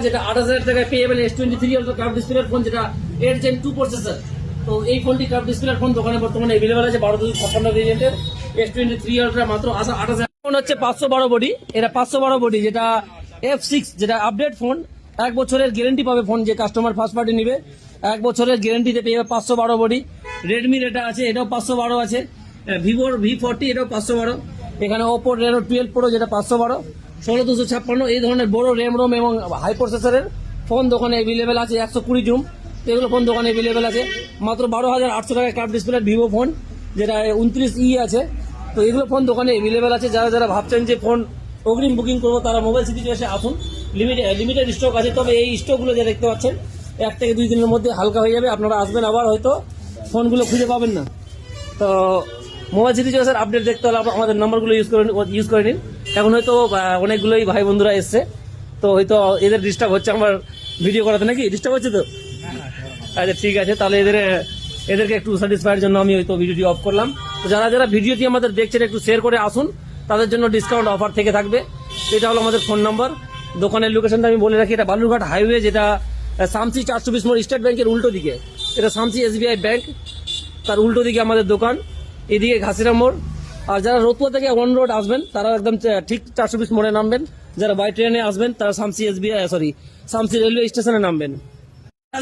যেটা 28,000 টাকায় পেয়ে যাবেন S23 আলট্রা কার্ভ ডিসপ্লের ফোন, যেটা 8 Gen 2 প্রসেসর। তো এই ফোনটি কার্ভ ডিসপ্লের ফোন দোকানে বর্তমানে অ্যাভেলেবল আছে 12,256 ভেরিয়েন্টের S23 আলট্রা মাত্র 28,000। ফোন হচ্ছে 512 বডি, এটা 512 বডি, যেটা F6, যেটা আপডেট ফোন। 1 বছরের গ্যারেন্টি পাবে ফোন, যে কাস্টমার ফার্স্ট পার্টি নিবে 1 বছরের গ্যারেন্টিতে পেয়ে যাবে 512 বডি। রেডমির এটা আছে, এটাও 512 আছে। ভিভোর V40 এটাও 512। এখানে ওপো রেনো 12 প্রো, যেটা 512। 16256 এই ধরনের বড় র্যাম রোম এবং হাই প্রসেসরের ফোন দোকানে অ্যাভেলেবেল আছে। 120 জুম এগুলো ফোন দোকানে অ্যাভেলেবেল আছে মাত্র 12,800 টাকায় কার্ভ ডিসপ্লের ভিভো ফোন, যেটা 29E আছে। তো এগুলো ফোন দোকানে অ্যাভেলেবেল আছে। যারা যারা ভাবছেন যে ফোন অগ্রিম বুকিং করবো, তারা মোবাইল সিটি এসে আসুন। লিমিটেড স্টক আছে, তবে এই স্টকগুলো যে দেখতে পাচ্ছেন 1 থেকে 2 দিনের মধ্যে হালকা হয়ে যাবে। আপনারা আসবেন, আবার হয়তো ফোনগুলো খুঁজে পাবেন না। তো মোবাইল সিটি স্যার আপডেট দেখতে হলে আমাদের নাম্বারগুলো ইউজ করে নিন। এখন হয়তো অনেকগুলোই ভাই বন্ধুরা এসছে, তো হয়তো এদের ডিস্টার্ব হচ্ছে আমার ভিডিও করাতে, নাকি ডিস্টার্ব হচ্ছে তো? আচ্ছা ঠিক আছে, তাহলে এদেরকে একটু স্যাটিসফাইয়ের জন্য আমি হয়তো ভিডিওটি অফ করলাম। তো যারা যারা ভিডিওটি আমাদের দেখছেন একটু শেয়ার করে আসুন, তাদের জন্য ডিসকাউন্ট অফার থেকে থাকবে। এটা হলো আমাদের ফোন নাম্বার। দোকানের লোকেশনটা আমি বলে রাখি, এটা বালুরঘাট হাইওয়ে, যেটা শামসি 420 মোড় স্টেট ব্যাংকের উল্টো দিকে। এটা শামসি SBI ব্যাংক, তার উল্টো দিকে আমাদের দোকান, এদিকে ঘাসিরা মোড়। আর যারা রতুয়া থেকে অন রোড আসবেন, তারা একদম ঠিক 420 মোড়ে নামবেন। যারা বাই ট্রেনে আসবেন, তারা শামসি রেলওয়ে স্টেশনে নামবেন।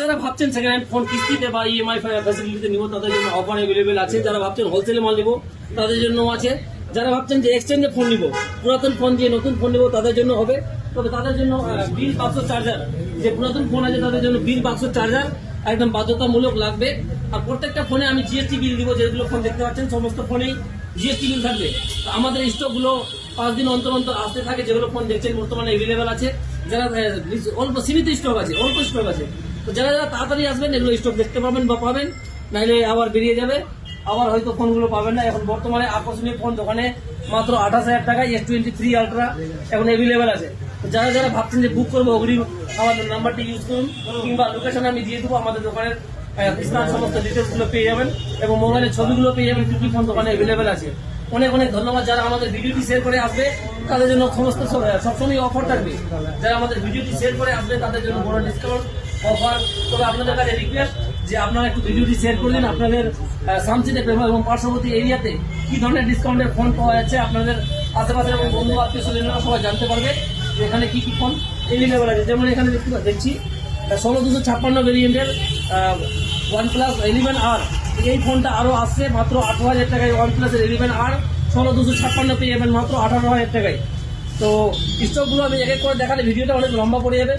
যারা ভাবছেন সেকেন্ড হ্যান্ড ফোন কিস্তিতে বা EMI ফ্যাসিলিটিতে নিব, তাদের জন্য অফার অ্যাভেলেবেল আছে। যারা ভাবছেন হোলসেলে মাল নিব, তাদের জন্য আছে। যারা ভাবছেন যে এক্সচেঞ্জে ফোন নিব, পুরাতন ফোন দিয়ে নতুন ফোন নিব, তাদের জন্য হবে। তবে তাদের জন্য বিল বাক্স চার্জার, যে পুরাতন ফোন আছে তাদের জন্য বিল বাক্স চার্জার একদম বাধ্যতামূলক লাগবে। আর প্রত্যেকটা ফোনে আমি GST বিল দিব। যেগুলো ফোন দেখতে পাচ্ছেন সমস্ত ফোনেই GST বিল থাকবে। আমাদের স্টকগুলো 5 দিন অন্তর অন্তর আসতে থাকে। যেগুলো ফোন দেখছেন বর্তমানে অ্যাভেলেবেল আছে। যারা অল্প সীমিত স্টক আছে, অল্প স্টক আছে, তো যারা যারা তাড়াতাড়ি আসবেন এগুলো স্টক দেখতে পাবেন বা পাবেন, নাহলে আবার বেরিয়ে যাবে, আবার হয়তো ফোনগুলো পাবেন না। এখন বর্তমানে আকর্ষণীয় ফোন দোকানে মাত্র 28,000 টাকায় S23 আলট্রা এখন অ্যাভেলেবেল আছে। তো যারা যারা ভাবছেন যে বুক করবো অগ্রিম, আমাদের নাম্বারটি ইউজ করুন, কিংবা লোকেশন আমি দিয়ে দেবো। আমাদের দোকানের স্থান সমস্ত ডিটেলসগুলো পেয়ে যাবেন এবং মোবাইলের ছবিগুলো পেয়ে যাবেন। কি কি ফোন দোকানে অ্যাভেলেবেল আছে। অনেক অনেক ধন্যবাদ। যারা আমাদের ভিডিওটি শেয়ার করে আসবে, তাদের জন্য সমস্ত সবসময় অফার থাকবে। যারা আমাদের ভিডিওটি শেয়ার করে আসবে, তাদের জন্য বড় ডিসকাউন্ট অফার। তবে আপনাদের কাছে রিকোয়েস্ট যে আপনারা একটু ভিডিওটি শেয়ার করে দিন। আপনাদের শামসিতে এবং পার্শ্ববর্তী এরিয়াতে কি ধরনের ডিসকাউন্টের ফোন পাওয়া যাচ্ছে, আপনাদের আশেপাশে এবং বন্ধু আত্মীয় স্বজনরা সবাই জানতে পারবে যে এখানে কি কি ফোন অ্যাভেলেবল আছে। যেমন এখানে দেখছি 16256 ভেরিয়েন্টের OnePlus 11R, এই ফোনটা আরও আসছে মাত্র 18,000 টাকায়। OnePlus 11R 16256 পেয়ে যাবেন মাত্র 18,000 টাকায়। তো স্টকগুলো আমি এক এক করে দেখালে ভিডিওটা অনেক লম্বা পড়ে যাবে।